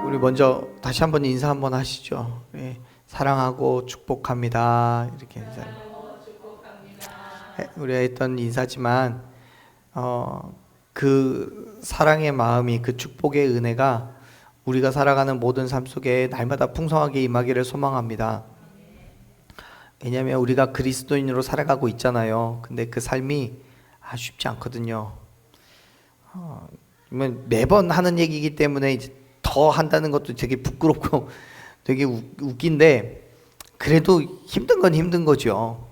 우리 먼저 다시 한번 인사 한번 하시죠. 사랑하고 축복합니다. 이렇게 인사. 우리가 했던 인사지만 그 사랑의 마음이, 그 축복의 은혜가 우리가 살아가는 모든 삶 속에 날마다 풍성하게 임하기를 소망합니다. 왜냐하면 우리가 그리스도인으로 살아가고 있잖아요. 근데 그 삶이 쉽지 않거든요. 매번 하는 얘기이기 때문에 이제 더 한다는 것도 되게 부끄럽고 되게 웃긴데, 그래도 힘든 건 힘든 거죠.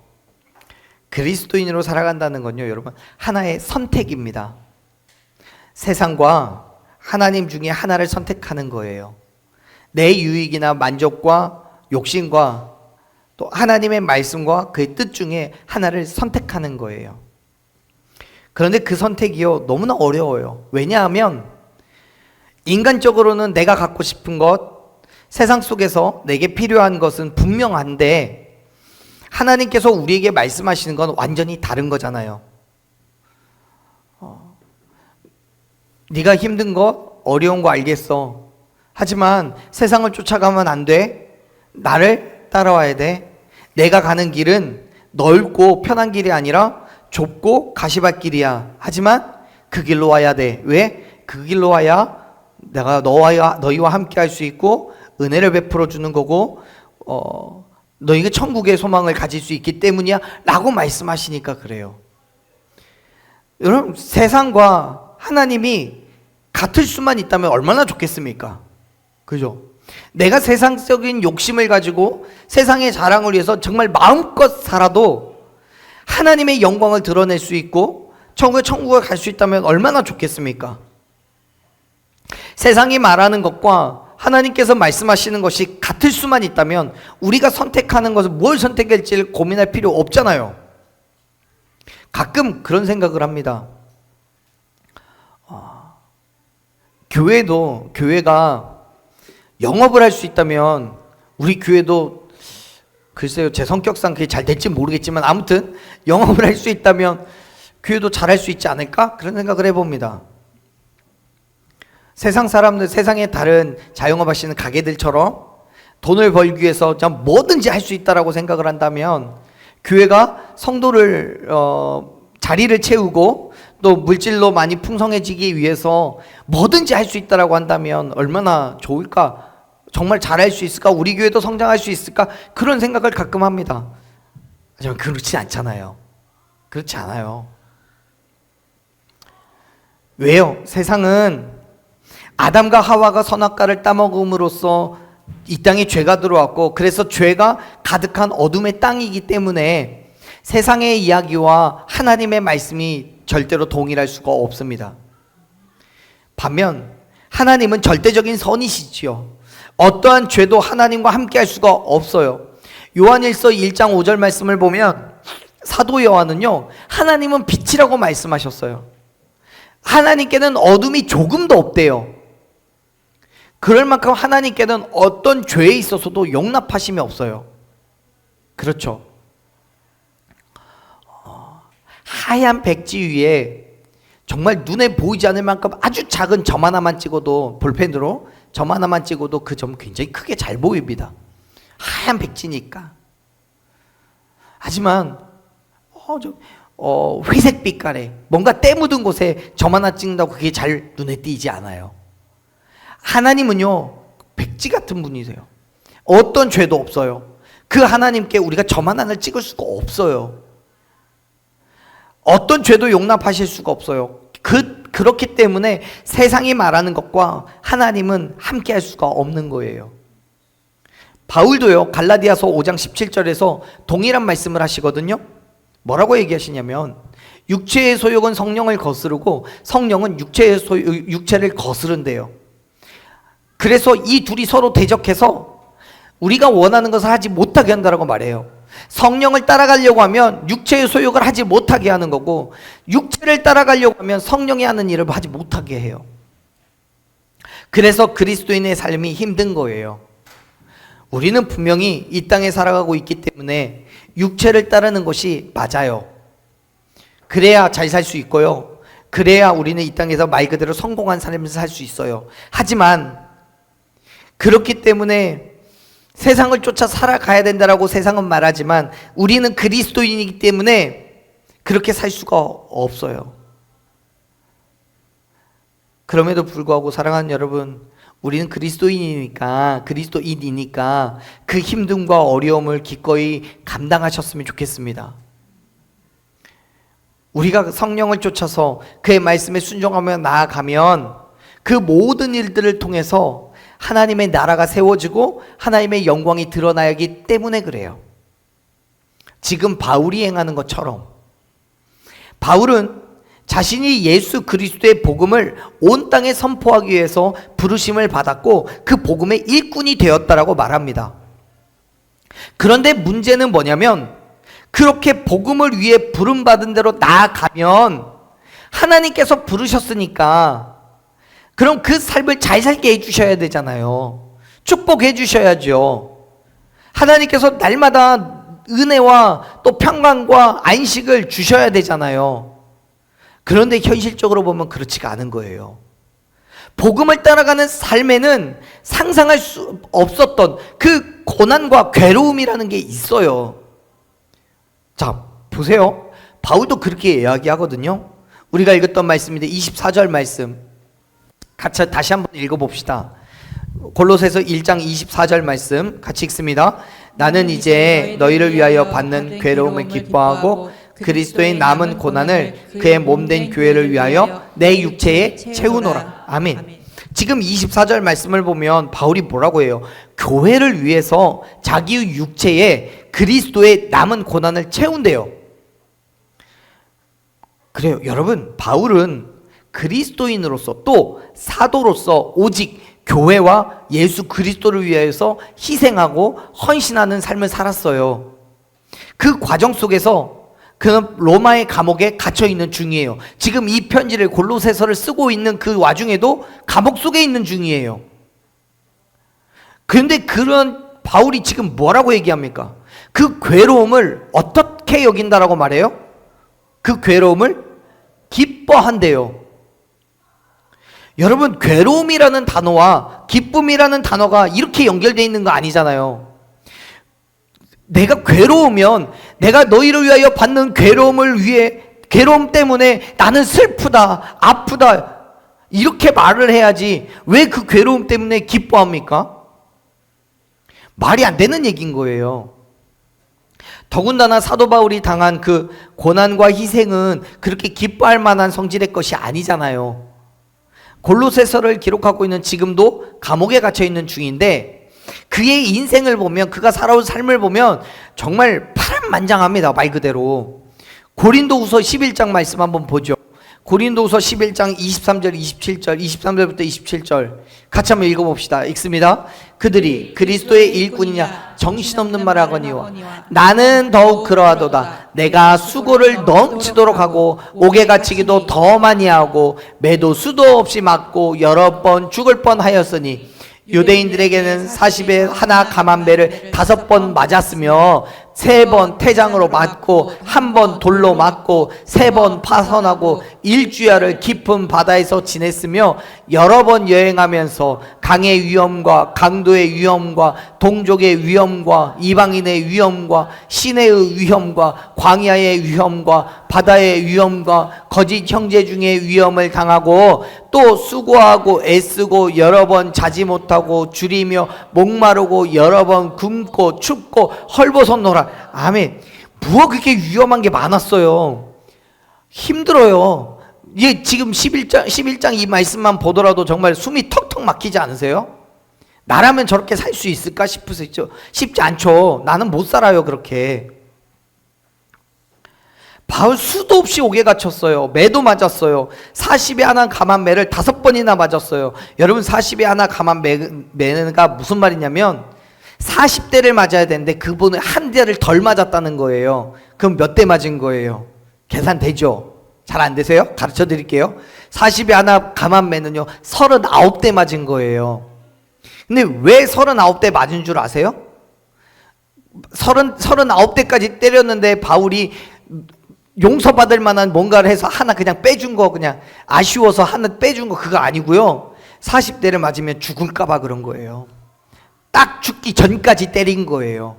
그리스도인으로 살아간다는 건요, 여러분, 하나의 선택입니다. 세상과 하나님 중에 하나를 선택하는 거예요. 내 유익이나 만족과 욕심과 또 하나님의 말씀과 그의 뜻 중에 하나를 선택하는 거예요. 그런데 그 선택이요, 너무나 어려워요. 왜냐하면 인간적으로는 내가 갖고 싶은 것, 세상 속에서 내게 필요한 것은 분명한데 하나님께서 우리에게 말씀하시는 건 완전히 다른 거잖아요. 네가 힘든 거, 어려운 거 알겠어. 하지만 세상을 쫓아가면 안 돼. 나를 따라와야 돼. 내가 가는 길은 넓고 편한 길이 아니라 좁고 가시밭길이야. 하지만 그 길로 와야 돼. 왜? 그 길로 와야 내가 너희와 함께 할 수 있고 은혜를 베풀어 주는 거고 너희가 천국의 소망을 가질 수 있기 때문이야 라고 말씀하시니까 그래요. 여러분, 세상과 하나님이 같을 수만 있다면 얼마나 좋겠습니까? 그죠? 내가 세상적인 욕심을 가지고 세상의 자랑을 위해서 정말 마음껏 살아도 하나님의 영광을 드러낼 수 있고 천국에 갈 수 있다면 얼마나 좋겠습니까? 세상이 말하는 것과 하나님께서 말씀하시는 것이 같을 수만 있다면 우리가 선택하는 것을 뭘 선택할지 고민할 필요 없잖아요. 가끔 그런 생각을 합니다. 교회가 영업을 할 수 있다면 우리 교회도, 글쎄요, 제 성격상 그게 잘 될지 모르겠지만 아무튼 영업을 할 수 있다면 교회도 잘할 수 있지 않을까? 그런 생각을 해봅니다. 세상 사람들, 세상의 다른 자영업 하시는 가게들처럼 돈을 벌기 위해서 뭐든지 할 수 있다라고 생각을 한다면 교회가 성도를 자리를 채우고 또 물질로 많이 풍성해지기 위해서 뭐든지 할 수 있다라고 한다면 얼마나 좋을까? 정말 잘할 수 있을까? 우리 교회도 성장할 수 있을까? 그런 생각을 가끔 합니다. 하지만 그렇지 않잖아요. 그렇지 않아요. 왜요? 세상은 아담과 하와가 선악과를 따먹음으로써 이 땅에 죄가 들어왔고, 그래서 죄가 가득한 어둠의 땅이기 때문에 세상의 이야기와 하나님의 말씀이 절대로 동일할 수가 없습니다. 반면 하나님은 절대적인 선이시지요. 어떠한 죄도 하나님과 함께 할 수가 없어요. 요한일서 1장 5절 말씀을 보면 사도 요한은요, 하나님은 빛이라고 말씀하셨어요. 하나님께는 어둠이 조금도 없대요. 그럴 만큼 하나님께는 어떤 죄에 있어서도 용납하심이 없어요. 그렇죠. 하얀 백지 위에 정말 눈에 보이지 않을 만큼 아주 작은 점 하나만 찍어도, 볼펜으로 점 하나만 찍어도 그 점 굉장히 크게 잘 보입니다. 하얀 백지니까. 하지만 회색 빛깔에 뭔가 때 묻은 곳에 점 하나 찍는다고 그게 잘 눈에 띄지 않아요. 하나님은요, 백지 같은 분이세요. 어떤 죄도 없어요. 그 하나님께 우리가 점 하나를 찍을 수가 없어요. 어떤 죄도 용납하실 수가 없어요. 그렇기 때문에 세상이 말하는 것과 하나님은 함께 할 수가 없는 거예요. 바울도요, 갈라디아서 5장 17절에서 동일한 말씀을 하시거든요. 뭐라고 얘기하시냐면 육체의 소욕은 성령을 거스르고 성령은 육체를 거스른대요. 그래서 이 둘이 서로 대적해서 우리가 원하는 것을 하지 못하게 한다고 말해요. 성령을 따라가려고 하면 육체의 소욕을 하지 못하게 하는 거고, 육체를 따라가려고 하면 성령이 하는 일을 하지 못하게 해요. 그래서 그리스도인의 삶이 힘든 거예요. 우리는 분명히 이 땅에 살아가고 있기 때문에 육체를 따르는 것이 맞아요. 그래야 잘 살 수 있고요. 그래야 우리는 이 땅에서 말 그대로 성공한 삶을 살 수 있어요. 하지만 그렇기 때문에 세상을 쫓아 살아가야 된다라고 세상은 말하지만 우리는 그리스도인이기 때문에 그렇게 살 수가 없어요. 그럼에도 불구하고 사랑하는 여러분, 우리는 그리스도인이니까 그 힘듦과 어려움을 기꺼이 감당하셨으면 좋겠습니다. 우리가 성령을 쫓아서 그의 말씀에 순종하며 나아가면 그 모든 일들을 통해서 하나님의 나라가 세워지고 하나님의 영광이 드러나야 하기 때문에 그래요. 지금 바울이 행하는 것처럼 바울은 자신이 예수 그리스도의 복음을 온 땅에 선포하기 위해서 부르심을 받았고 그 복음의 일꾼이 되었다라고 말합니다. 그런데 문제는 뭐냐면 그렇게 복음을 위해 부름받은 대로 나아가면 하나님께서 부르셨으니까 그럼 그 삶을 잘 살게 해주셔야 되잖아요. 축복해 주셔야죠. 하나님께서 날마다 은혜와 또 평강과 안식을 주셔야 되잖아요. 그런데 현실적으로 보면 그렇지가 않은 거예요. 복음을 따라가는 삶에는 상상할 수 없었던 그 고난과 괴로움이라는 게 있어요. 자, 보세요. 바울도 그렇게 이야기하거든요. 우리가 읽었던 말씀인데 24절 말씀 같이 다시 한번 읽어봅시다. 골로새서 1장 24절 말씀 같이 읽습니다. 나는 이제 너희를 위하여 받는 괴로움을 기뻐하고 그리스도의 남은 고난을 그의 몸된 교회를 위하여 내 육체에 채우노라. 아멘. 지금 24절 말씀을 보면 바울이 뭐라고 해요? 교회를 위해서 자기 육체에 그리스도의 남은 고난을 채운대요. 그래요. 여러분, 바울은 그리스도인으로서 또 사도로서 오직 교회와 예수 그리스도를 위해서 희생하고 헌신하는 삶을 살았어요. 그 과정 속에서 그는 로마의 감옥에 갇혀 있는 중이에요. 지금 이 편지를 골로새서를 쓰고 있는 그 와중에도 감옥 속에 있는 중이에요. 그런데 그런 바울이 지금 뭐라고 얘기합니까? 그 괴로움을 어떻게 여긴다라고 말해요? 그 괴로움을 기뻐한대요. 여러분, 괴로움이라는 단어와 기쁨이라는 단어가 이렇게 연결되어 있는 거 아니잖아요. 내가 괴로우면 내가 너희를 위하여 받는 괴로움 때문에 나는 슬프다, 아프다 이렇게 말을 해야지 왜 그 괴로움 때문에 기뻐합니까? 말이 안 되는 얘기인 거예요. 더군다나 사도 바울이 당한 그 고난과 희생은 그렇게 기뻐할 만한 성질의 것이 아니잖아요. 골로새서를 기록하고 있는 지금도 감옥에 갇혀 있는 중인데 그의 인생을 보면, 그가 살아온 삶을 보면 정말 파란만장합니다. 말 그대로. 고린도후서 11장 말씀 한번 보죠. 고린도후서 11장 23절 27절 23절부터 27절 같이 한번 읽어봅시다. 읽습니다. 그들이 그리스도의 일꾼이냐 정신없는 말 하거니와 나는 더욱 그러하도다. 내가 수고를 넘치도록 하고 옥에 갇히기도 더 많이 하고 매도 수도 없이 맞고 여러 번 죽을 뻔하였으니 유대인들에게는 40에 하나 감한 배를 5번 맞았으며 3번 태장으로 맞고 1번 돌로 맞고 3번 파선하고 일주야를 깊은 바다에서 지냈으며 여러 번 여행하면서 강의 위험과 강도의 위험과 동족의 위험과 이방인의 위험과 시내의 위험과 광야의 위험과 바다의 위험과 거짓 형제 중의 위험을 당하고 또 수고하고 애쓰고 여러 번 자지 못하고 줄이며 목마르고 여러 번 굶고 춥고 헐벗었노라. 아멘. 무엇 그렇게 위험한 게 많았어요. 힘들어요. 예, 지금 11장 이 말씀만 보더라도 정말 숨이 턱턱 막히지 않으세요? 나라면 저렇게 살 수 있을까 싶으시죠? 쉽지 않죠. 나는 못 살아요 그렇게. 바울 수도 없이 옥에 갇혔어요. 매도 맞았어요. 40에 하나 감한 매를 5번이나 맞았어요. 여러분, 40에 하나 감한 매가 무슨 말이냐면 40대를 맞아야 되는데 그분은 한 대를 덜 맞았다는 거예요. 그럼 몇 대 맞은 거예요? 계산되죠? 잘 안 되세요? 가르쳐 드릴게요. 40에 하나 감한 매는요 39대 맞은 거예요. 근데 왜 39대 맞은 줄 아세요? 39대까지 때렸는데 바울이 용서받을 만한 뭔가를 해서 하나 그냥 빼준 거, 그냥 아쉬워서 하나 빼준 거 그거 아니고요. 40대를 맞으면 죽을까 봐 그런 거예요. 딱 죽기 전까지 때린 거예요.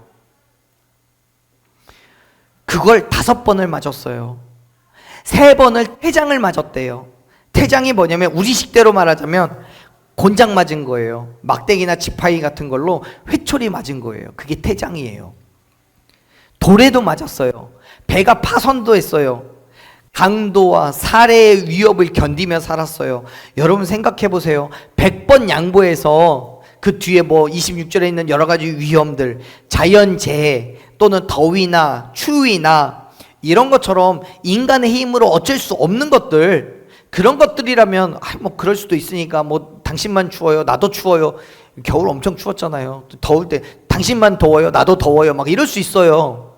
그걸 5번을 맞았어요. 3번을 태장을 맞았대요. 태장이 뭐냐면 우리 식대로 말하자면 곤장 맞은 거예요. 막대기나 지팡이 같은 걸로 회초리 맞은 거예요. 그게 태장이에요. 돌에도 맞았어요. 배가 파손도 했어요. 강도와 살해의 위협을 견디며 살았어요. 여러분 생각해 보세요. 100번 양보해서 그 뒤에 뭐 26절에 있는 여러 가지 위험들, 자연재해 또는 더위나 추위나 이런 것처럼 인간의 힘으로 어쩔 수 없는 것들, 그런 것들이라면 뭐 그럴 수도 있으니까 뭐 당신만 추워요, 나도 추워요. 겨울 엄청 추웠잖아요. 더울 때 당신만 더워요, 나도 더워요. 막 이럴 수 있어요.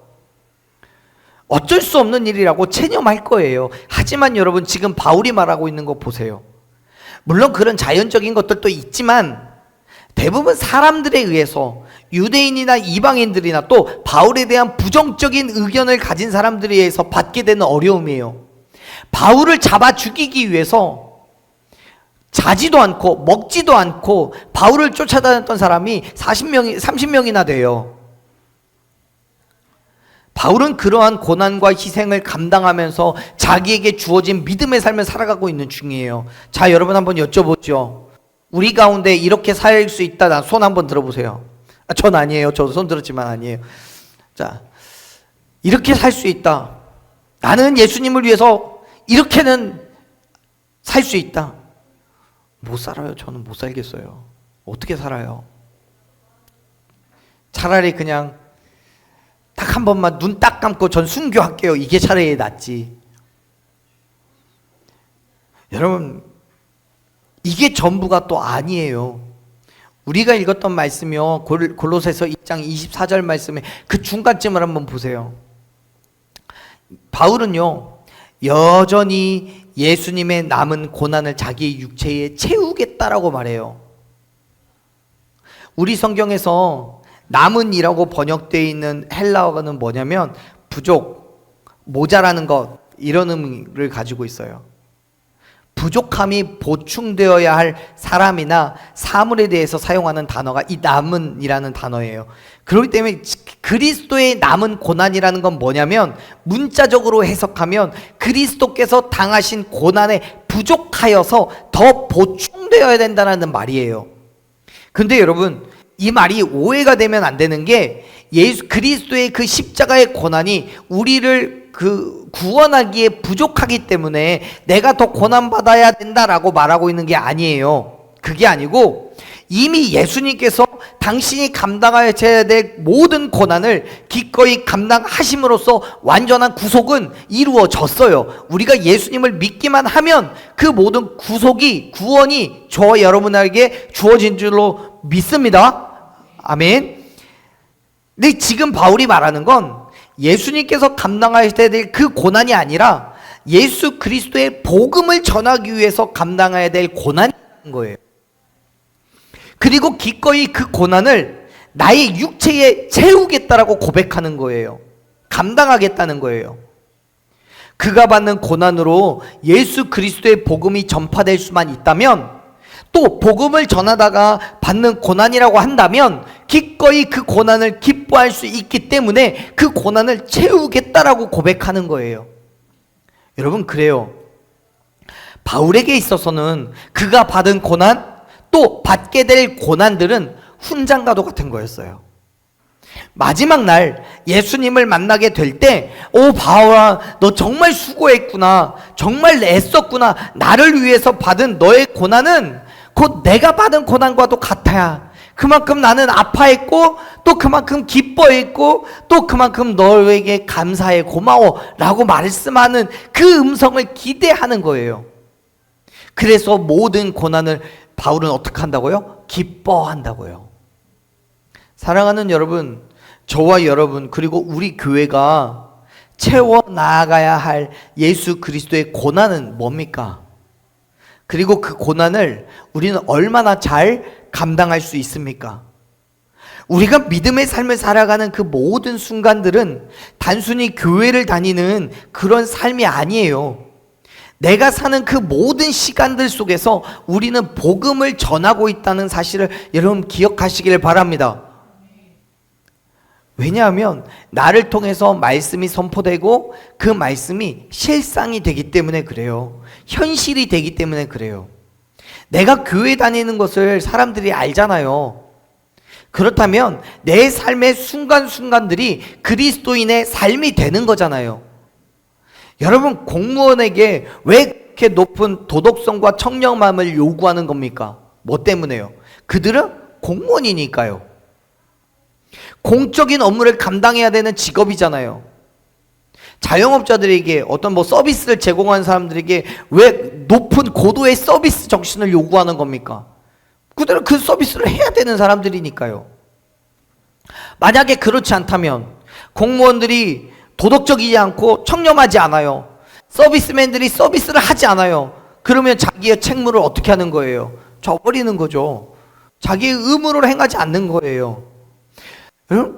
어쩔 수 없는 일이라고 체념할 거예요. 하지만 여러분 지금 바울이 말하고 있는 거 보세요. 물론 그런 자연적인 것들도 있지만 대부분 사람들에 의해서, 유대인이나 이방인들이나 또 바울에 대한 부정적인 의견을 가진 사람들에 의해서 받게 되는 어려움이에요. 바울을 잡아 죽이기 위해서 자지도 않고 먹지도 않고 바울을 쫓아다녔던 사람이 30명이나 돼요. 바울은 그러한 고난과 희생을 감당하면서 자기에게 주어진 믿음의 삶을 살아가고 있는 중이에요. 자, 여러분 한번 여쭤보죠. 우리 가운데 이렇게 살 수 있다. 나 손 한번 들어보세요. 전 아니에요. 저도 손 들었지만 아니에요. 자, 이렇게 살 수 있다. 나는 예수님을 위해서 이렇게는 살 수 있다. 못 살아요. 저는 못 살겠어요. 어떻게 살아요? 차라리 그냥 딱 한 번만 눈 딱 감고 전 순교할게요. 이게 차라리 낫지. 여러분, 이게 전부가 또 아니에요. 우리가 읽었던 말씀이요, 골로새서 2장 24절 말씀에 그 중간쯤을 한번 보세요. 바울은요 여전히 예수님의 남은 고난을 자기 육체에 채우겠다라고 말해요. 우리 성경에서 남은이라고 번역되어 있는 헬라어는 뭐냐면 부족, 모자라는 것, 이런 의미를 가지고 있어요. 부족함이 보충되어야 할 사람이나 사물에 대해서 사용하는 단어가 이 남은이라는 단어예요. 그렇기 때문에 그리스도의 남은 고난이라는 건 뭐냐면 문자적으로 해석하면 그리스도께서 당하신 고난에 부족하여서 더 보충되어야 된다는 말이에요. 근데 여러분, 이 말이 오해가 되면 안 되는 게 예수 그리스도의 그 십자가의 고난이 우리를 구원하기에 부족하기 때문에 내가 더 고난받아야 된다라고 말하고 있는 게 아니에요. 그게 아니고 이미 예수님께서 당신이 감당해야 될 모든 고난을 기꺼이 감당하심으로써 완전한 구속은 이루어졌어요. 우리가 예수님을 믿기만 하면 그 모든 구원이 저와 여러분에게 주어진 줄로 믿습니다. 아멘. 근데 지금 바울이 말하는 건 예수님께서 감당하셔야 될 그 고난이 아니라 예수 그리스도의 복음을 전하기 위해서 감당해야 될 고난인 거예요. 그리고 기꺼이 그 고난을 나의 육체에 채우겠다라고 고백하는 거예요. 감당하겠다는 거예요. 그가 받는 고난으로 예수 그리스도의 복음이 전파될 수만 있다면, 또 복음을 전하다가 받는 고난이라고 한다면 기꺼이 그 고난을 기뻐할 수 있기 때문에 그 고난을 채우겠다라고 고백하는 거예요. 여러분, 그래요. 바울에게 있어서는 그가 받은 고난, 또 받게 될 고난들은 훈장과도 같은 거였어요. 마지막 날 예수님을 만나게 될 때, 오 바울아, 너 정말 수고했구나, 정말 애썼구나, 나를 위해서 받은 너의 고난은 곧 내가 받은 고난과도 같아야, 그만큼 나는 아파했고 또 그만큼 기뻐했고 또 그만큼 너에게 감사해, 고마워 라고 말씀하는 그 음성을 기대하는 거예요. 그래서 모든 고난을 바울은 어떻게 한다고요? 기뻐한다고요. 사랑하는 여러분, 저와 여러분 그리고 우리 교회가 채워 나아가야 할 예수 그리스도의 고난은 뭡니까? 그리고 그 고난을 우리는 얼마나 잘 감당할 수 있습니까? 우리가 믿음의 삶을 살아가는 그 모든 순간들은 단순히 교회를 다니는 그런 삶이 아니에요. 내가 사는 그 모든 시간들 속에서 우리는 복음을 전하고 있다는 사실을 여러분 기억하시길 바랍니다. 왜냐하면 나를 통해서 말씀이 선포되고 그 말씀이 실상이 되기 때문에 그래요. 현실이 되기 때문에 그래요. 내가 교회 다니는 것을 사람들이 알잖아요. 그렇다면 내 삶의 순간순간들이 그리스도인의 삶이 되는 거잖아요. 여러분, 공무원에게 왜 이렇게 높은 도덕성과 청렴함을 요구하는 겁니까? 뭐 때문에요? 그들은 공무원이니까요. 공적인 업무를 감당해야 되는 직업이잖아요. 자영업자들에게 어떤 서비스를 제공하는 사람들에게 왜 높은 고도의 서비스 정신을 요구하는 겁니까? 그들은 그 서비스를 해야 되는 사람들이니까요. 만약에 그렇지 않다면 공무원들이 도덕적이지 않고 청렴하지 않아요. 서비스맨들이 서비스를 하지 않아요. 그러면 자기의 책무를 어떻게 하는 거예요? 져버리는 거죠. 자기의 의무를 행하지 않는 거예요.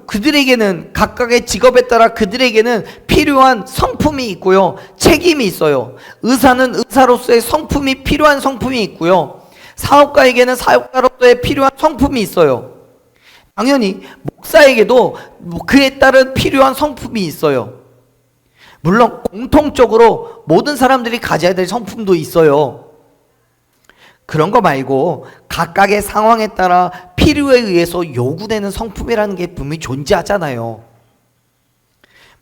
그들에게는 각각의 직업에 따라 그들에게는 필요한 성품이 있고요. 책임이 있어요. 의사는 의사로서의 성품이 필요한 성품이 있고요. 사업가에게는 사업가로서의 필요한 성품이 있어요. 당연히 목사에게도 그에 따른 필요한 성품이 있어요. 물론 공통적으로 모든 사람들이 가져야 될 성품도 있어요. 그런 거 말고 각각의 상황에 따라 필요에 의해서 요구되는 성품이라는 게 분명히 존재하잖아요.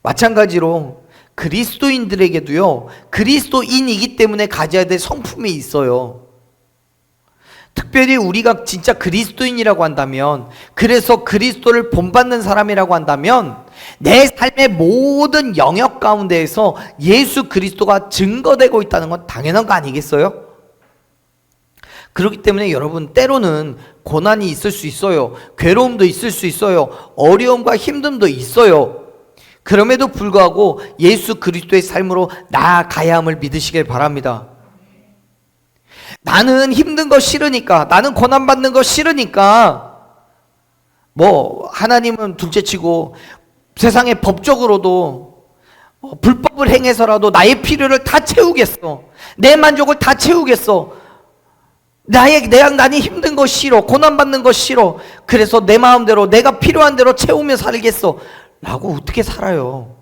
마찬가지로 그리스도인들에게도요, 그리스도인이기 때문에 가져야 될 성품이 있어요. 특별히 우리가 진짜 그리스도인이라고 한다면, 그래서 그리스도를 본받는 사람이라고 한다면 내 삶의 모든 영역 가운데에서 예수 그리스도가 증거되고 있다는 건 당연한 거 아니겠어요? 그렇기 때문에 여러분, 때로는 고난이 있을 수 있어요. 괴로움도 있을 수 있어요. 어려움과 힘듦도 있어요. 그럼에도 불구하고 예수 그리스도의 삶으로 나아가야 함을 믿으시길 바랍니다. 나는 힘든 거 싫으니까, 나는 고난받는 거 싫으니까, 하나님은 둘째치고 세상에 법적으로도 불법을 행해서라도 나의 필요를 다 채우겠어. 내 만족을 다 채우겠어. 나는 힘든 거 싫어. 고난받는 거 싫어. 그래서 내 마음대로 내가 필요한 대로 채우며 살겠어. 라고 어떻게 살아요?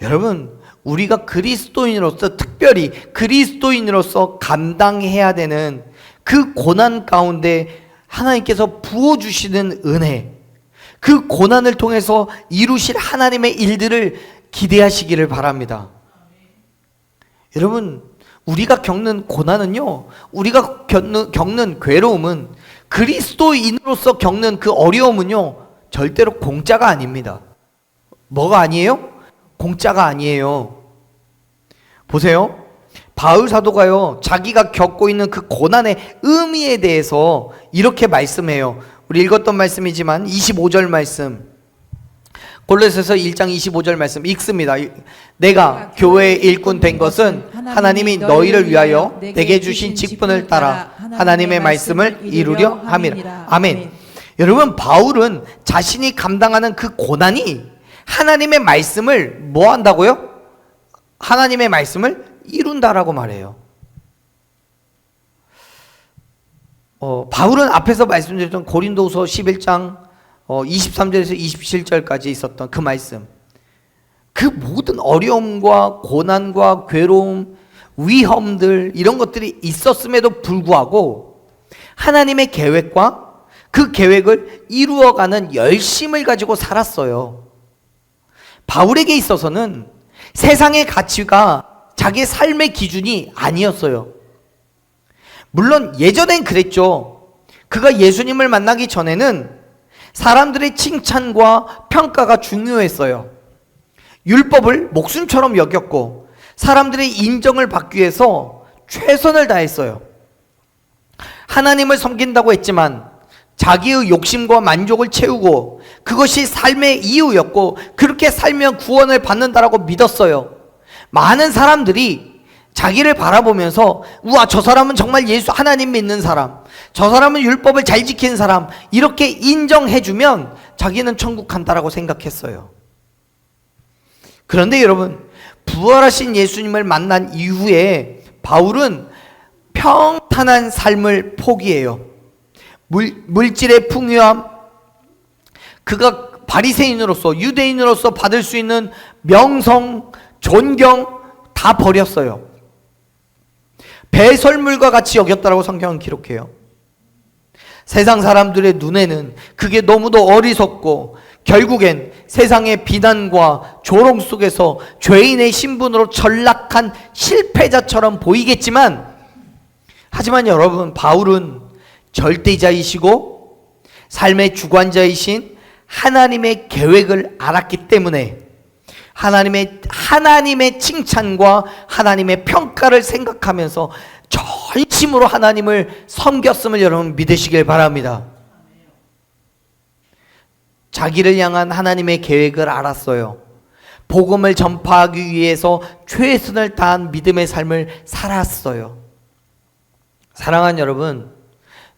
여러분, 우리가 그리스도인으로서, 특별히 그리스도인으로서 감당해야 되는 그 고난 가운데 하나님께서 부어주시는 은혜, 그 고난을 통해서 이루실 하나님의 일들을 기대하시기를 바랍니다. 여러분, 우리가 겪는 고난은요, 우리가 겪는 괴로움은, 그리스도인으로서 겪는 그 어려움은요, 절대로 공짜가 아닙니다. 뭐가 아니에요? 공짜가 아니에요. 보세요. 바울 사도가요, 자기가 겪고 있는 그 고난의 의미에 대해서 이렇게 말씀해요. 우리 읽었던 말씀이지만 25절 말씀, 골로새서 1장 25절 말씀 읽습니다. 내가 교회의 일꾼 된 것은 하나님이 너희를 위하여 내게 주신 직분을 따라 하나님의 말씀을 이루려 함이라. 아멘. 여러분, 바울은 자신이 감당하는 그 고난이 하나님의 말씀을 뭐 한다고요? 하나님의 말씀을 이룬다라고 말해요. 바울은 앞에서 말씀드렸던 고린도후서 11장 23절에서 27절까지 있었던 그 말씀, 그 모든 어려움과 고난과 괴로움, 위험들, 이런 것들이 있었음에도 불구하고 하나님의 계획과 그 계획을 이루어가는 열심을 가지고 살았어요. 바울에게 있어서는 세상의 가치가 자기 삶의 기준이 아니었어요. 물론 예전엔 그랬죠. 그가 예수님을 만나기 전에는 사람들의 칭찬과 평가가 중요했어요. 율법을 목숨처럼 여겼고 사람들의 인정을 받기 위해서 최선을 다했어요. 하나님을 섬긴다고 했지만 자기의 욕심과 만족을 채우고 그것이 삶의 이유였고 그렇게 살면 구원을 받는다라고 믿었어요. 많은 사람들이 자기를 바라보면서 우와, 저 사람은 정말 예수 하나님 믿는 사람, 저 사람은 율법을 잘 지키는 사람, 이렇게 인정해주면 자기는 천국 간다라고 생각했어요. 그런데 여러분, 부활하신 예수님을 만난 이후에 바울은 평탄한 삶을 포기해요. 물질의 풍요함, 그가 바리새인으로서, 유대인으로서 받을 수 있는 명성, 존경 다 버렸어요. 배설물과 같이 여겼다라고 성경은 기록해요. 세상 사람들의 눈에는 그게 너무도 어리석고 결국엔 세상의 비난과 조롱 속에서 죄인의 신분으로 전락한 실패자처럼 보이겠지만, 하지만 여러분, 바울은 절대자이시고 삶의 주관자이신 하나님의 계획을 알았기 때문에 하나님의 칭찬과 하나님의 평가를 생각하면서 전심으로 하나님을 섬겼음을 여러분 믿으시길 바랍니다. 자기를 향한 하나님의 계획을 알았어요. 복음을 전파하기 위해서 최선을 다한 믿음의 삶을 살았어요. 사랑하는 여러분,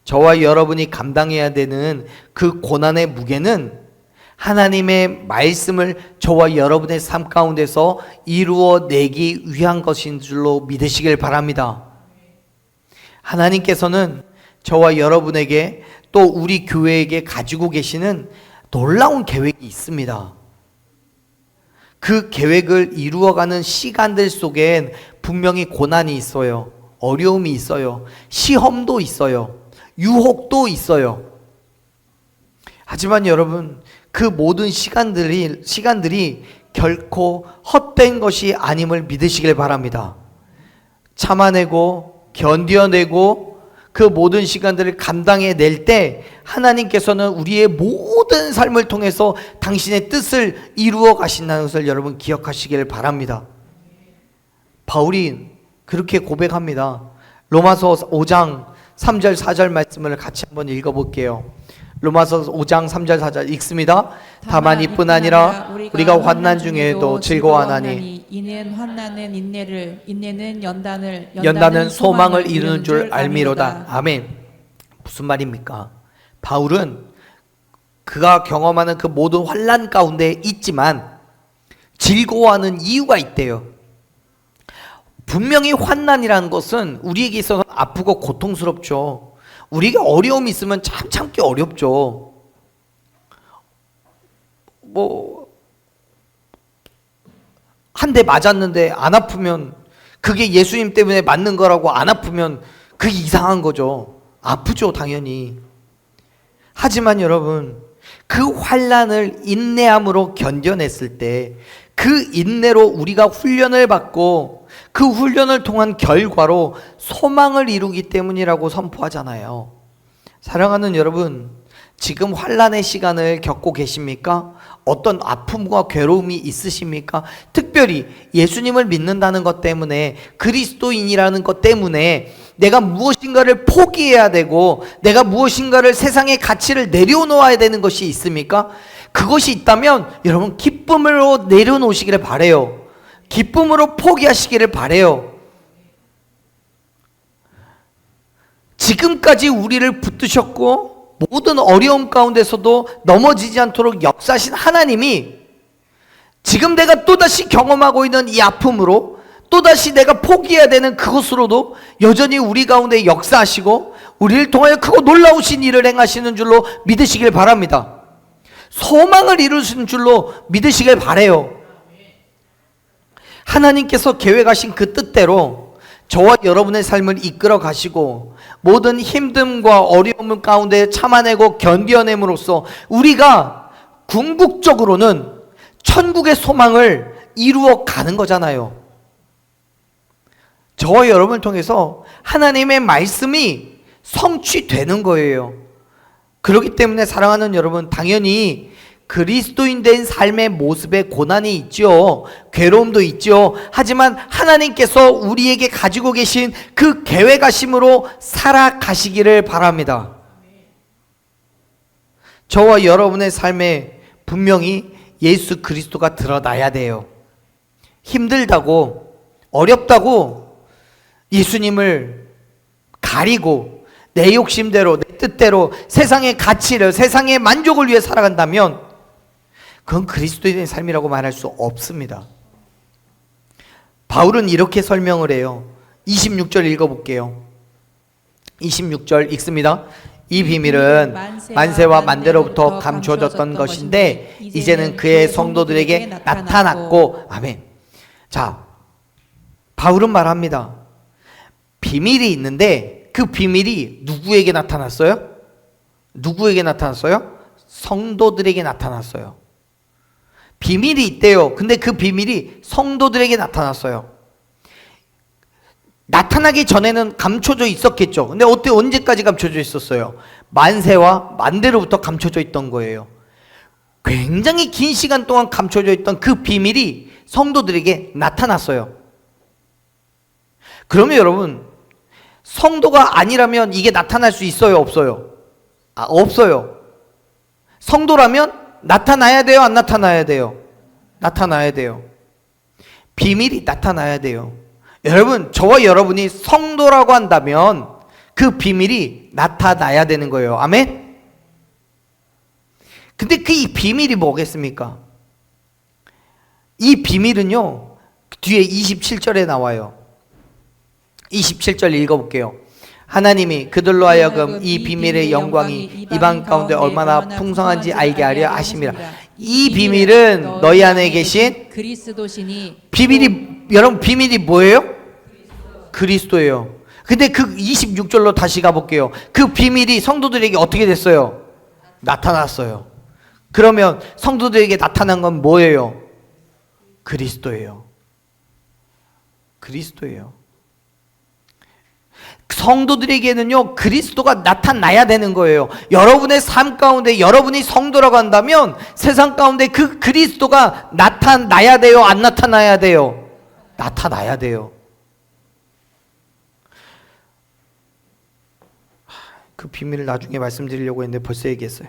저와 여러분이 감당해야 되는 그 고난의 무게는 하나님의 말씀을 저와 여러분의 삶 가운데서 이루어내기 위한 것인 줄로 믿으시길 바랍니다. 하나님께서는 저와 여러분에게 또 우리 교회에게 가지고 계시는 놀라운 계획이 있습니다. 그 계획을 이루어가는 시간들 속엔 분명히 고난이 있어요. 어려움이 있어요. 시험도 있어요. 유혹도 있어요. 하지만 여러분, 그 모든 시간들이 결코 헛된 것이 아님을 믿으시길 바랍니다. 참아내고 견뎌내고 그 모든 시간들을 감당해낼 때 하나님께서는 우리의 모든 삶을 통해서 당신의 뜻을 이루어 가신다는 것을 여러분 기억하시길 바랍니다. 바울이 그렇게 고백합니다. 로마서 5장 3절 4절 말씀을 같이 한번 읽어볼게요. 로마서 5장 3절 4절 읽습니다. 다만 이뿐 아니라 우리가 환난 중에도 즐거워하나니 이는 환난은 인내를, 인내는 연단은 소망을 이루는 줄 알미로다. 아멘. 무슨 말입니까? 바울은 그가 경험하는 그 모든 환난 가운데 있지만 즐거워하는 이유가 있대요. 분명히 환난이라는 것은 우리에게 있어서 아프고 고통스럽죠. 우리가 어려움이 있으면 참 참기 어렵죠. 한 대 맞았는데 안 아프면 그게 예수님 때문에 맞는 거라고 안 아프면 그게 이상한 거죠. 아프죠, 당연히. 하지만 여러분, 그 환난을 인내함으로 견뎌냈을 때 그 인내로 우리가 훈련을 받고 그 훈련을 통한 결과로 소망을 이루기 때문이라고 선포하잖아요. 사랑하는 여러분, 지금 환난의 시간을 겪고 계십니까? 어떤 아픔과 괴로움이 있으십니까? 특별히 예수님을 믿는다는 것 때문에, 그리스도인이라는 것 때문에 내가 무엇인가를 포기해야 되고 내가 무엇인가를 세상의 가치를 내려놓아야 되는 것이 있습니까? 그것이 있다면 여러분 기쁨으로 내려놓으시기를 바라요. 기쁨으로 포기하시기를 바라요. 지금까지 우리를 붙드셨고 모든 어려움 가운데서도 넘어지지 않도록 역사하신 하나님이 지금 내가 또다시 경험하고 있는 이 아픔으로 또다시 내가 포기해야 되는 그것으로도 여전히 우리 가운데 역사하시고 우리를 통하여 크고 놀라우신 일을 행하시는 줄로 믿으시길 바랍니다. 소망을 이루신 줄로 믿으시길 바라요. 하나님께서 계획하신 그 뜻대로 저와 여러분의 삶을 이끌어 가시고 모든 힘듦과 어려움 가운데 참아내고 견뎌냄으로써 우리가 궁극적으로는 천국의 소망을 이루어 가는 거잖아요. 저와 여러분을 통해서 하나님의 말씀이 성취되는 거예요. 그렇기 때문에 사랑하는 여러분, 당연히 그리스도인 된 삶의 모습에 고난이 있죠. 괴로움도 있죠. 하지만 하나님께서 우리에게 가지고 계신 그 계획하심으로 살아가시기를 바랍니다. 저와 여러분의 삶에 분명히 예수 그리스도가 드러나야 돼요. 힘들다고, 어렵다고 예수님을 가리고 내 욕심대로, 내 뜻대로 세상의 가치를, 세상의 만족을 위해 살아간다면 그건 그리스도인의 삶이라고 말할 수 없습니다. 바울은 이렇게 설명을 해요. 26절 읽어볼게요. 26절 읽습니다. 이 비밀은 만세와 만대로부터 감추어졌던 것인데 이제는 그의 성도들에게 나타났고. 아멘. 자, 바울은 말합니다. 비밀이 있는데 그 비밀이 누구에게 나타났어요? 누구에게 나타났어요? 성도들에게 나타났어요. 비밀이 있대요. 근데 그 비밀이 성도들에게 나타났어요. 나타나기 전에는 감춰져 있었겠죠. 근데 언제까지 감춰져 있었어요? 만세와 만대로부터 감춰져 있던 거예요. 굉장히 긴 시간 동안 감춰져 있던 그 비밀이 성도들에게 나타났어요. 그러면 여러분, 성도가 아니라면 이게 나타날 수 있어요? 없어요? 없어요. 성도라면 나타나야 돼요? 안 나타나야 돼요? 나타나야 돼요. 비밀이 나타나야 돼요. 여러분, 저와 여러분이 성도라고 한다면 그 비밀이 나타나야 되는 거예요. 아멘? 근데 그 이 비밀이 뭐겠습니까? 이 비밀은요, 뒤에 27절에 나와요. 27절 읽어볼게요. 하나님이 그들로 하여금 이 비밀의 영광이 이방 가운데 얼마나 풍성한지 알게 하려 하심이라. 이 비밀은 너희 안에 계신 그리스도시니. 여러분, 비밀이 뭐예요? 그리스도예요. 근데 그 26절로 다시 가볼게요. 그 비밀이 성도들에게 어떻게 됐어요? 나타났어요. 그러면 성도들에게 나타난 건 뭐예요? 그리스도예요. 그리스도예요. 성도들에게는요, 그리스도가 나타나야 되는 거예요. 여러분의 삶 가운데 여러분이 성도라고 한다면 세상 가운데 그 그리스도가 나타나야 돼요? 안 나타나야 돼요? 나타나야 돼요. 그 비밀을 나중에 말씀드리려고 했는데 벌써 얘기했어요.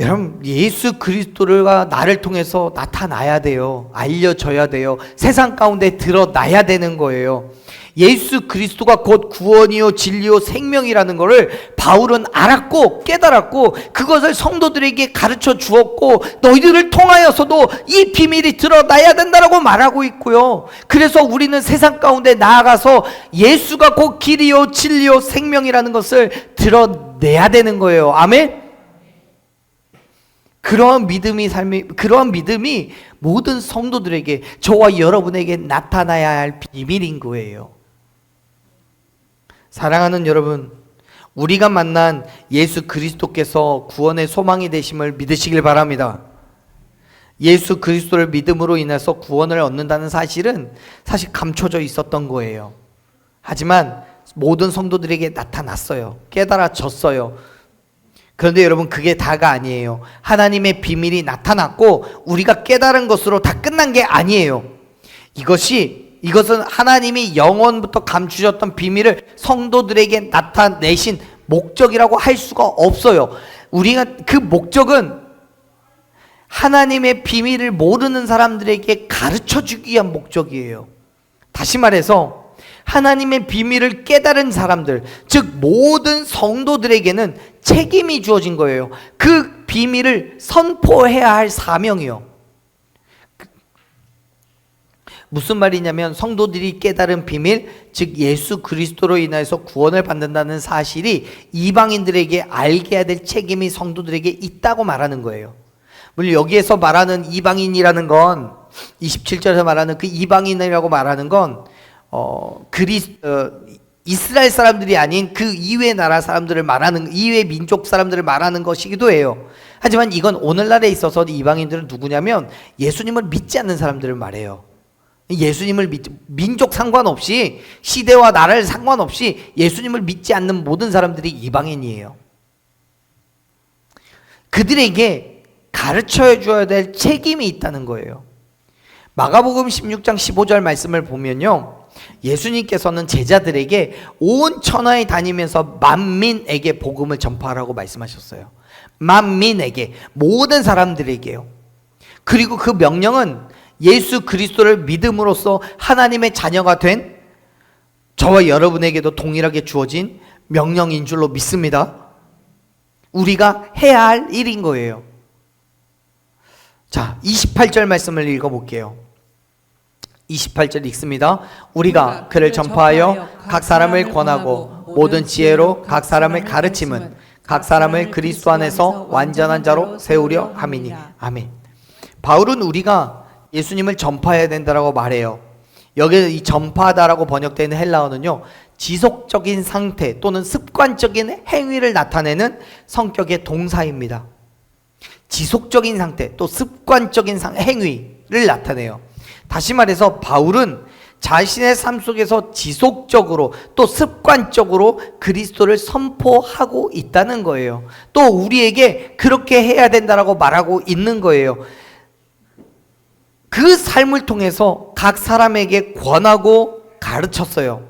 여러분, 예수 그리스도가 나를 통해서 나타나야 돼요. 알려져야 돼요. 세상 가운데 드러나야 되는 거예요. 예수 그리스도가 곧 구원이요 진리요 생명이라는 것을 바울은 알았고 깨달았고 그것을 성도들에게 가르쳐 주었고 너희들을 통하여서도 이 비밀이 드러나야 된다라고 말하고 있고요. 그래서 우리는 세상 가운데 나아가서 예수가 곧 길이요 진리요 생명이라는 것을 드러내야 되는 거예요. 아멘. 그러한 믿음이 모든 성도들에게, 저와 여러분에게 나타나야 할 비밀인 거예요. 사랑하는 여러분, 우리가 만난 예수 그리스도께서 구원의 소망이 되심을 믿으시길 바랍니다. 예수 그리스도를 믿음으로 인해서 구원을 얻는다는 사실은 사실 감춰져 있었던 거예요. 하지만 모든 성도들에게 나타났어요. 깨달아졌어요. 그런데 여러분, 그게 다가 아니에요. 하나님의 비밀이 나타났고 우리가 깨달은 것으로 다 끝난 게 아니에요. 이것은 하나님이 영원부터 감추셨던 비밀을 성도들에게 나타내신 목적이라고 할 수가 없어요. 우리가 그 목적은 하나님의 비밀을 모르는 사람들에게 가르쳐주기 위한 목적이에요. 다시 말해서 하나님의 비밀을 깨달은 사람들, 즉 모든 성도들에게는 책임이 주어진 거예요. 그 비밀을 선포해야 할 사명이요. 무슨 말이냐면 성도들이 깨달은 비밀, 즉 예수 그리스도로 인해서 구원을 받는다는 사실이 이방인들에게 알게 해야 될 책임이 성도들에게 있다고 말하는 거예요. 물론 여기에서 말하는 이방인이라는 건 27절에서 말하는 그 이방인이라고 말하는 건 이스라엘 사람들이 아닌 그 이외 나라 사람들을 말하는, 이외 민족 사람들을 말하는 것이기도 해요. 하지만 이건 오늘날에 있어서 이방인들은 누구냐면 예수님을 믿지 않는 사람들을 말해요. 예수님을 민족 상관없이, 시대와 나라를 상관없이 예수님을 믿지 않는 모든 사람들이 이방인이에요. 그들에게 가르쳐 줘야 될 책임이 있다는 거예요. 마가복음 16장 15절 말씀을 보면요, 예수님께서는 제자들에게 온 천하에 다니면서 만민에게 복음을 전파하라고 말씀하셨어요. 만민에게, 모든 사람들에게요. 그리고 그 명령은 예수 그리스도를 믿음으로써 하나님의 자녀가 된 저와 여러분에게도 동일하게 주어진 명령인 줄로 믿습니다. 우리가 해야 할 일인 거예요. 자, 28절 말씀을 읽어볼게요. 28절 읽습니다. 우리가 그를 전파하여 각 사람을 권하고 모든 지혜로 각 사람을 가르침은 각 사람을 그리스도 안에서 완전한 자로 세우려 함이니. 아멘. 바울은 우리가 예수님을 전파해야 된다라고 말해요. 여기 이 전파하다라고 번역되는 헬라어는요, 지속적인 상태 또는 습관적인 행위를 나타내는 성격의 동사입니다. 지속적인 상태 또 습관적인 행위를 나타내요. 다시 말해서 바울은 자신의 삶 속에서 지속적으로 또 습관적으로 그리스도를 선포하고 있다는 거예요. 또 우리에게 그렇게 해야 된다라고 말하고 있는 거예요. 그 삶을 통해서 각 사람에게 권하고 가르쳤어요.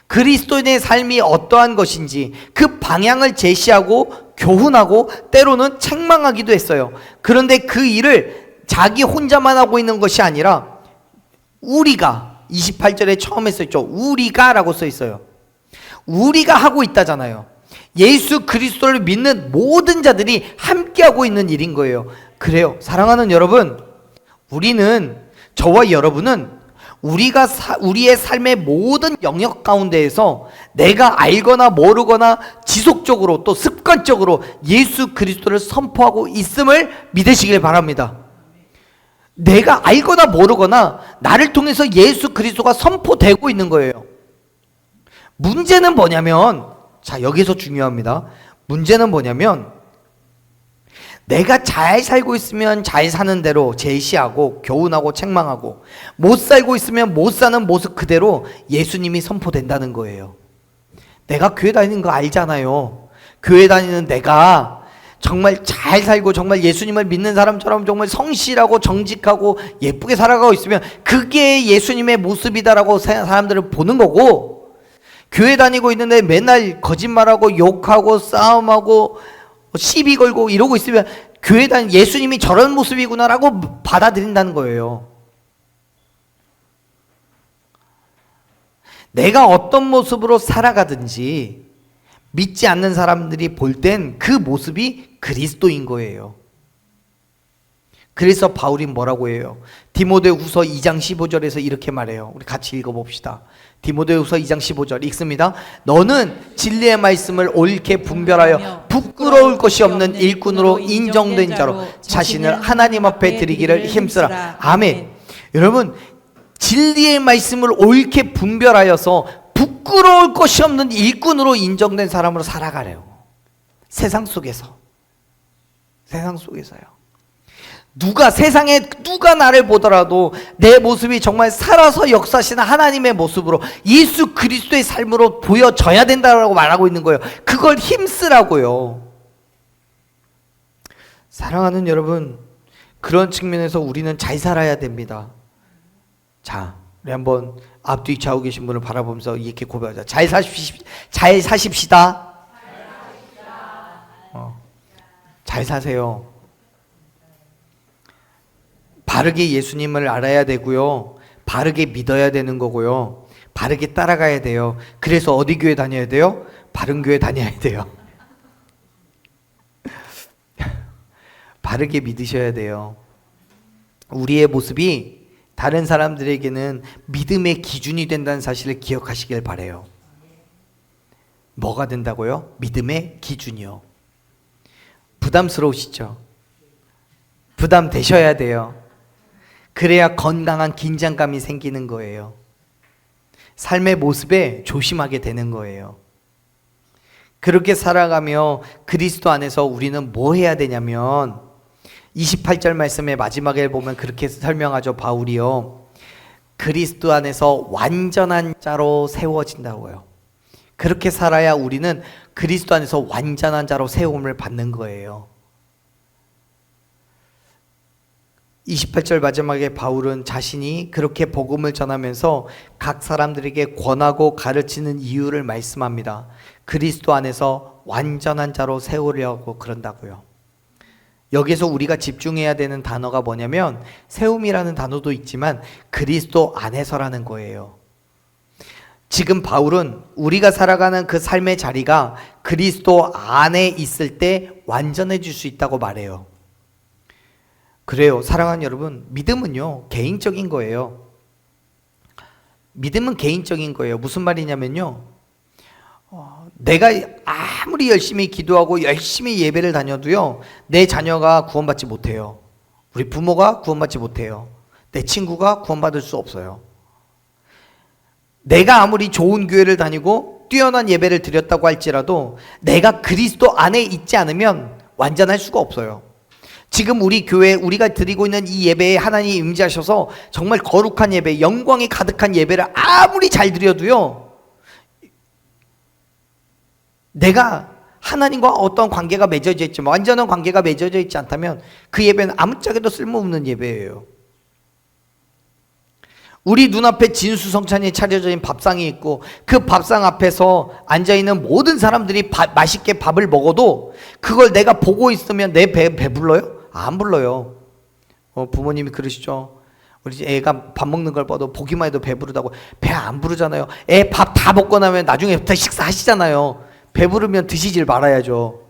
그리스도인의 삶이 어떠한 것인지 그 방향을 제시하고 교훈하고 때로는 책망하기도 했어요. 그런데 그 일을 자기 혼자만 하고 있는 것이 아니라 우리가 28절에 처음에 써있죠. 우리가 라고 써있어요. 우리가 하고 있다잖아요. 예수 그리스도를 믿는 모든 자들이 함께하고 있는 일인 거예요. 그래요. 사랑하는 여러분, 우리는, 저와 여러분은 우리의 삶의 모든 영역 가운데에서 내가 알거나 모르거나 지속적으로 또 습관적으로 예수 그리스도를 선포하고 있음을 믿으시길 바랍니다. 내가 알거나 모르거나 나를 통해서 예수 그리스도가 선포되고 있는 거예요. 문제는 뭐냐면, 자, 여기서 중요합니다. 문제는 뭐냐면, 내가 잘 살고 있으면 잘 사는 대로 제시하고 교훈하고 책망하고, 못 살고 있으면 못 사는 모습 그대로 예수님이 선포된다는 거예요. 내가 교회 다니는 거 알잖아요. 교회 다니는 내가 정말 잘 살고 정말 예수님을 믿는 사람처럼 정말 성실하고 정직하고 예쁘게 살아가고 있으면 그게 예수님의 모습이다라고 사람들을 보는 거고, 교회 다니고 있는데 맨날 거짓말하고 욕하고 싸움하고 시비 걸고 이러고 있으면 교회 예수님이 저런 모습이구나라고 받아들인다는 거예요. 내가 어떤 모습으로 살아가든지 믿지 않는 사람들이 볼 땐 그 모습이 그리스도인 거예요. 그래서 바울이 뭐라고 해요? 디모데후서 2장 15절에서 이렇게 말해요. 우리 같이 읽어봅시다. 디모데후서 2장 15절 읽습니다. 너는 진리의 말씀을 옳게 분별하여 부끄러울 것이 없는 일꾼으로 인정된 자로 자신을 하나님 앞에 드리기를 힘쓰라. 아멘. 여러분, 진리의 말씀을 옳게 분별하여서 부끄러울 것이 없는 일꾼으로 인정된 사람으로 살아가래요. 세상 속에서요. 세상에 누가 나를 보더라도 내 모습이 정말 살아서 역사하시는 하나님의 모습으로 예수 그리스도의 삶으로 보여져야 된다고 말하고 있는 거예요. 그걸 힘쓰라고요. 사랑하는 여러분, 그런 측면에서 우리는 잘 살아야 됩니다. 자, 우리 한번 앞뒤 좌우 계신 분을 바라보면서 이렇게 고백하자. 잘 사십시다. 잘 사세요. 바르게 예수님을 알아야 되고요. 바르게 믿어야 되는 거고요. 바르게 따라가야 돼요. 그래서 어디 교회 다녀야 돼요? 바른 교회 다녀야 돼요. 바르게 믿으셔야 돼요. 우리의 모습이 다른 사람들에게는 믿음의 기준이 된다는 사실을 기억하시길 바라요. 뭐가 된다고요? 믿음의 기준이요. 부담스러우시죠? 부담되셔야 돼요. 그래야 건강한 긴장감이 생기는 거예요. 삶의 모습에 조심하게 되는 거예요. 그렇게 살아가며 그리스도 안에서 우리는 뭐 해야 되냐면 28절 말씀의 마지막에 보면 그렇게 설명하죠. 바울이요. 그리스도 안에서 완전한 자로 세워진다고요. 그렇게 살아야 우리는 그리스도 안에서 완전한 자로 세움을 받는 거예요. 28절 마지막에 바울은 자신이 그렇게 복음을 전하면서 각 사람들에게 권하고 가르치는 이유를 말씀합니다. 그리스도 안에서 완전한 자로 세우려고 그런다고요. 여기서 우리가 집중해야 되는 단어가 뭐냐면 세움이라는 단어도 있지만 그리스도 안에서라는 거예요. 지금 바울은 우리가 살아가는 그 삶의 자리가 그리스도 안에 있을 때 완전해질 수 있다고 말해요. 그래요. 사랑하는 여러분, 믿음은요 개인적인 거예요. 믿음은 개인적인 거예요. 무슨 말이냐면요. 내가 아무리 열심히 기도하고 열심히 예배를 다녀도요, 내 자녀가 구원받지 못해요. 우리 부모가 구원받지 못해요. 내 친구가 구원받을 수 없어요. 내가 아무리 좋은 교회를 다니고 뛰어난 예배를 드렸다고 할지라도 내가 그리스도 안에 있지 않으면 완전할 수가 없어요. 지금 우리 교회 우리가 드리고 있는 이 예배에 하나님이 임재하셔서 정말 거룩한 예배, 영광이 가득한 예배를 아무리 잘 드려도요, 내가 하나님과 어떤 관계가 맺어져 있지만 완전한 관계가 맺어져 있지 않다면 그 예배는 아무짝에도 쓸모없는 예배예요. 우리 눈앞에 진수성찬이 차려져 있는 밥상이 있고 그 밥상 앞에서 앉아있는 모든 사람들이 맛있게 밥을 먹어도 그걸 내가 보고 있으면 내 배 배불러요? 안 불러요. 부모님이 그러시죠. 우리 애가 밥 먹는 걸 봐도 보기만 해도 배부르다고. 배 안 부르잖아요. 애 밥 다 먹고 나면 나중에 다 식사하시잖아요. 배부르면 드시질 말아야죠.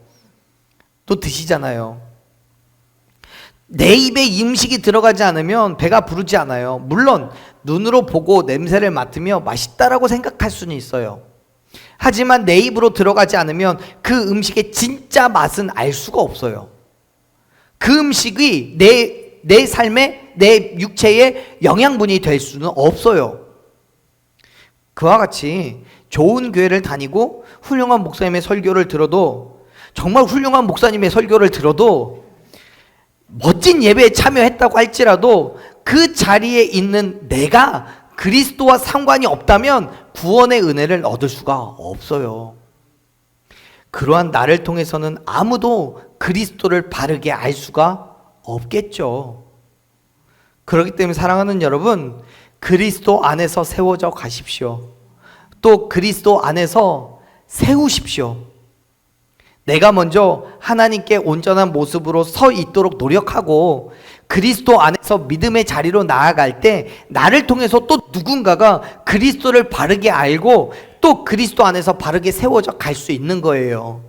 또 드시잖아요. 내 입에 음식이 들어가지 않으면 배가 부르지 않아요. 물론 눈으로 보고 냄새를 맡으며 맛있다라고 생각할 수는 있어요. 하지만 내 입으로 들어가지 않으면 그 음식의 진짜 맛은 알 수가 없어요. 그 음식이 내 삶에, 내 육체의 영양분이 될 수는 없어요. 그와 같이 좋은 교회를 다니고 훌륭한 목사님의 설교를 들어도, 정말 훌륭한 목사님의 설교를 들어도, 멋진 예배에 참여했다고 할지라도 그 자리에 있는 내가 그리스도와 상관이 없다면 구원의 은혜를 얻을 수가 없어요. 그러한 나를 통해서는 아무도 그리스도를 바르게 알 수가 없겠죠. 그렇기 때문에 사랑하는 여러분, 그리스도 안에서 세워져 가십시오. 또 그리스도 안에서 세우십시오. 내가 먼저 하나님께 온전한 모습으로 서 있도록 노력하고 그리스도 안에서 믿음의 자리로 나아갈 때 나를 통해서 또 누군가가 그리스도를 바르게 알고 또 그리스도 안에서 바르게 세워져 갈 수 있는 거예요.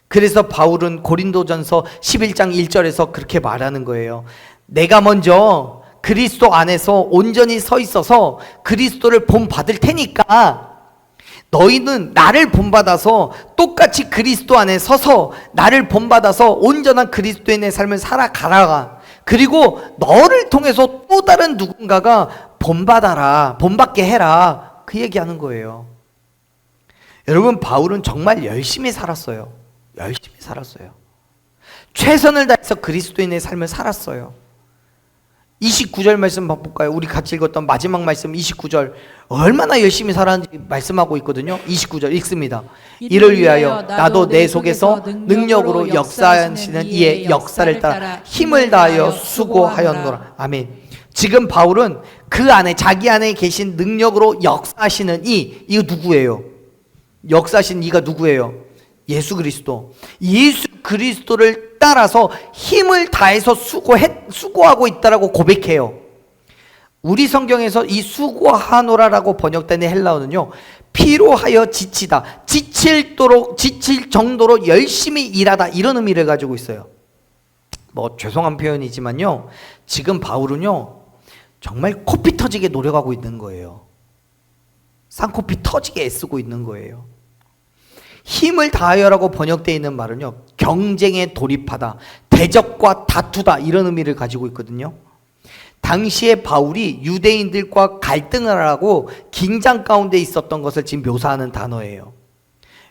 그래서 바울은 고린도전서 11장 1절에서 그렇게 말하는 거예요. 내가 먼저 그리스도 안에서 온전히 서 있어서 그리스도를 본받을 테니까 너희는 나를 본받아서 똑같이 그리스도 안에 서서 나를 본받아서 온전한 그리스도인의 삶을 살아가라. 그리고 너를 통해서 또 다른 누군가가 본받아라, 본받게 해라. 그 얘기하는 거예요. 여러분, 바울은 정말 열심히 살았어요. 열심히 살았어요. 최선을 다해서 그리스도인의 삶을 살았어요. 29절 말씀 볼까요? 우리 같이 읽었던 마지막 말씀 29절 얼마나 열심히 살았는지 말씀하고 있거든요. 29절 읽습니다. 이를 위하여 나도 내 속에서 능력으로 역사하시는 이의 역사를 따라 힘을 다하여 수고하였노라. 아멘. 지금 바울은 그 안에, 자기 안에 계신 능력으로 역사하시는 이거 누구예요? 역사하신 이가 누구예요? 예수 그리스도. 예수 그리스도를 따라서 힘을 다해서 수고하고 있다라고 고백해요. 우리 성경에서 이 수고하노라라고 번역된 헬라어는요, 피로하여 지치다, 지칠 정도로 열심히 일하다, 이런 의미를 가지고 있어요. 뭐 죄송한 표현이지만요, 지금 바울은요 정말 코피 터지게 노력하고 있는 거예요. 쌍코피 터지게 애쓰고 있는 거예요. 힘을 다하여라고 번역되어 있는 말은요, 경쟁에 돌입하다, 대적과 다투다, 이런 의미를 가지고 있거든요. 당시에 바울이 유대인들과 갈등을 하고 긴장 가운데 있었던 것을 지금 묘사하는 단어예요.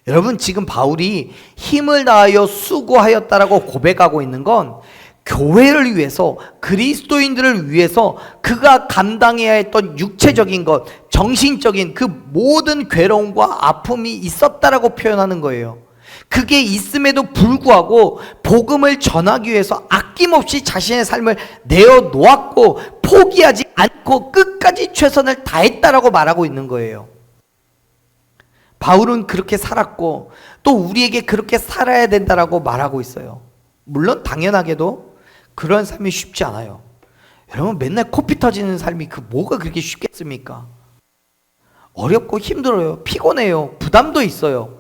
여러분, 지금 바울이 힘을 다하여 수고하였다라고 고백하고 있는 건 교회를 위해서, 그리스도인들을 위해서 그가 감당해야 했던 육체적인 것, 정신적인 그 모든 괴로움과 아픔이 있었다라고 표현하는 거예요. 그게 있음에도 불구하고 복음을 전하기 위해서 아낌없이 자신의 삶을 내어놓았고 포기하지 않고 끝까지 최선을 다했다라고 말하고 있는 거예요. 바울은 그렇게 살았고 또 우리에게 그렇게 살아야 된다라고 말하고 있어요. 물론 당연하게도 그런 삶이 쉽지 않아요. 여러분, 맨날 코피 터지는 삶이 그 뭐가 그렇게 쉽겠습니까? 어렵고 힘들어요. 피곤해요. 부담도 있어요.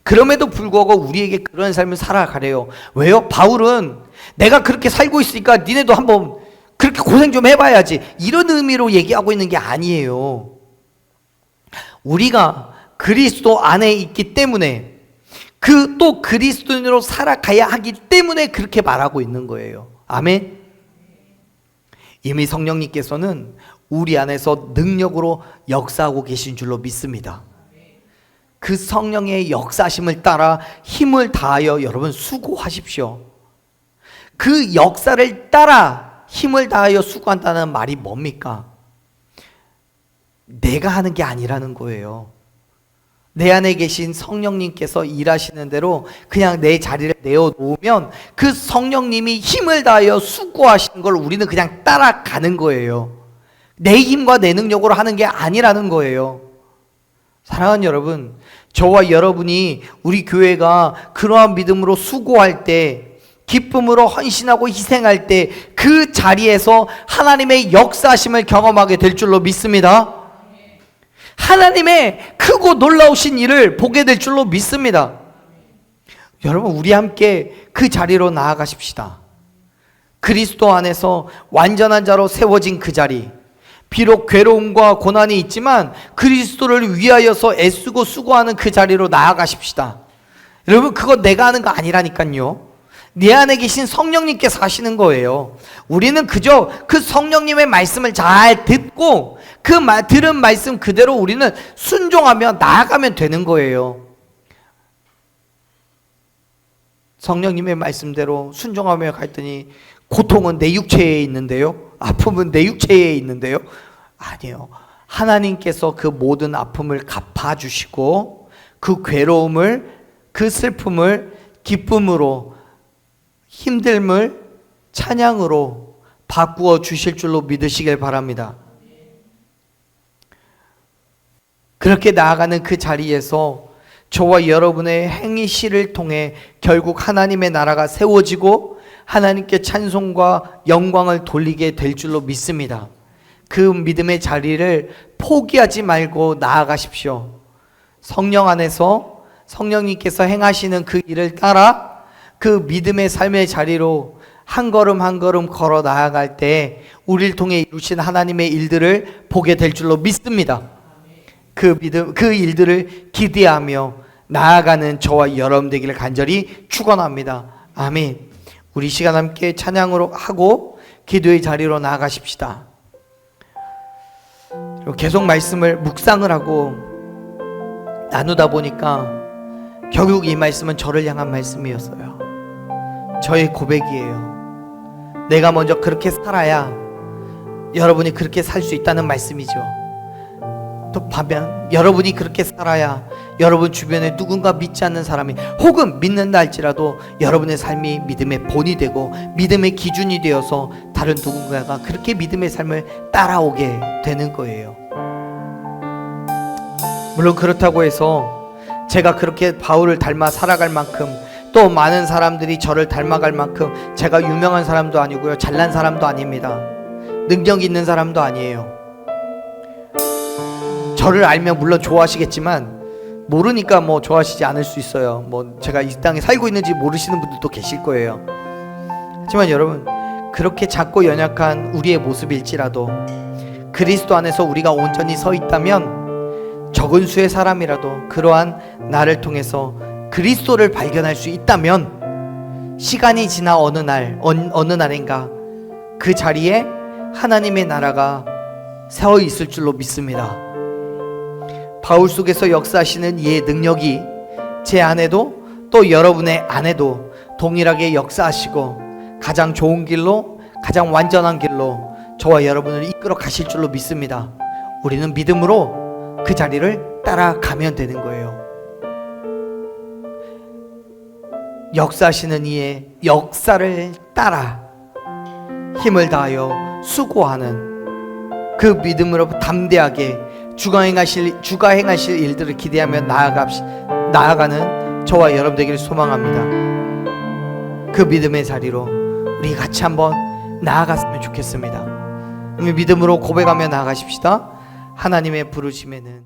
그럼에도 불구하고 우리에게 그런 삶을 살아가래요. 왜요? 바울은 내가 그렇게 살고 있으니까 니네도 한번 그렇게 고생 좀 해봐야지, 이런 의미로 얘기하고 있는 게 아니에요. 우리가 그리스도 안에 있기 때문에, 또 그리스도인으로 살아가야 하기 때문에 그렇게 말하고 있는 거예요. 아멘. 이미 성령님께서는 우리 안에서 능력으로 역사하고 계신 줄로 믿습니다. 그 성령의 역사심을 따라 힘을 다하여 여러분 수고하십시오. 그 역사를 따라 힘을 다하여 수고한다는 말이 뭡니까? 내가 하는 게 아니라는 거예요. 내 안에 계신 성령님께서 일하시는 대로 그냥 내 자리를 내어놓으면 그 성령님이 힘을 다하여 수고하시는 걸 우리는 그냥 따라가는 거예요. 내 힘과 내 능력으로 하는 게 아니라는 거예요. 사랑하는 여러분, 저와 여러분이 우리 교회가 그러한 믿음으로 수고할 때, 기쁨으로 헌신하고 희생할 때 그 자리에서 하나님의 역사하심을 경험하게 될 줄로 믿습니다. 하나님의 크고 놀라우신 일을 보게 될 줄로 믿습니다. 여러분, 우리 함께 그 자리로 나아가십시다. 그리스도 안에서 완전한 자로 세워진 그 자리, 비록 괴로움과 고난이 있지만 그리스도를 위하여서 애쓰고 수고하는 그 자리로 나아가십시다. 여러분, 그거 내가 하는 거 아니라니까요. 내 안에 계신 성령님께서 하시는 거예요. 우리는 그저 그 성령님의 말씀을 잘 듣고 들은 말씀 그대로 우리는 순종하며 나아가면 되는 거예요. 성령님의 말씀대로 순종하며 갔더니 고통은 내 육체에 있는데요, 아픔은 내 육체에 있는데요. 아니요, 하나님께서 그 모든 아픔을 갚아주시고 그 괴로움을, 그 슬픔을 기쁨으로, 힘듦을 찬양으로 바꾸어 주실 줄로 믿으시길 바랍니다. 그렇게 나아가는 그 자리에서 저와 여러분의 행위실을 통해 결국 하나님의 나라가 세워지고 하나님께 찬송과 영광을 돌리게 될 줄로 믿습니다. 그 믿음의 자리를 포기하지 말고 나아가십시오. 성령 안에서 성령님께서 행하시는 그 일을 따라 그 믿음의 삶의 자리로 한 걸음 한 걸음 걸어 나아갈 때 우리를 통해 이루신 하나님의 일들을 보게 될 줄로 믿습니다. 그 믿음, 그 일들을 기대하며 나아가는 저와 여러분 되기를 간절히 축원합니다. 아멘. 우리 시간 함께 찬양으로 하고 기도의 자리로 나아가십시다. 계속 말씀을 묵상을 하고 나누다 보니까 결국 이 말씀은 저를 향한 말씀이었어요. 저의 고백이에요. 내가 먼저 그렇게 살아야 여러분이 그렇게 살 수 있다는 말씀이죠. 또 반면 여러분이 그렇게 살아야 여러분 주변에 누군가 믿지 않는 사람이 혹은 믿는다 할지라도 여러분의 삶이 믿음의 본이 되고 믿음의 기준이 되어서 다른 누군가가 그렇게 믿음의 삶을 따라오게 되는 거예요. 물론 그렇다고 해서 제가 그렇게 바울을 닮아 살아갈 만큼 또 많은 사람들이 저를 닮아갈 만큼 제가 유명한 사람도 아니고요, 잘난 사람도 아닙니다. 능력 있는 사람도 아니에요. 저를 알면 물론 좋아하시겠지만 모르니까 뭐 좋아하시지 않을 수 있어요. 뭐 제가 이 땅에 살고 있는지 모르시는 분들도 계실 거예요. 하지만 여러분, 그렇게 작고 연약한 우리의 모습일지라도 그리스도 안에서 우리가 온전히 서 있다면 적은 수의 사람이라도 그러한 나를 통해서 그리스도를 발견할 수 있다면 시간이 지나 어느 날인가 그 자리에 하나님의 나라가 서 있을 줄로 믿습니다. 바울 속에서 역사하시는 이의 능력이 제 안에도 또 여러분의 안에도 동일하게 역사하시고 가장 좋은 길로, 가장 완전한 길로 저와 여러분을 이끌어 가실 줄로 믿습니다. 우리는 믿음으로 그 자리를 따라가면 되는 거예요. 역사하시는 이의 역사를 따라 힘을 다하여 수고하는 그 믿음으로 담대하게 주가 행하실 일들을 기대하며 나아가는 저와 여러분 되기를 소망합니다. 그 믿음의 자리로 우리 같이 한번 나아갔으면 좋겠습니다. 믿음으로 고백하며 나아가십시다. 하나님의 부르심에는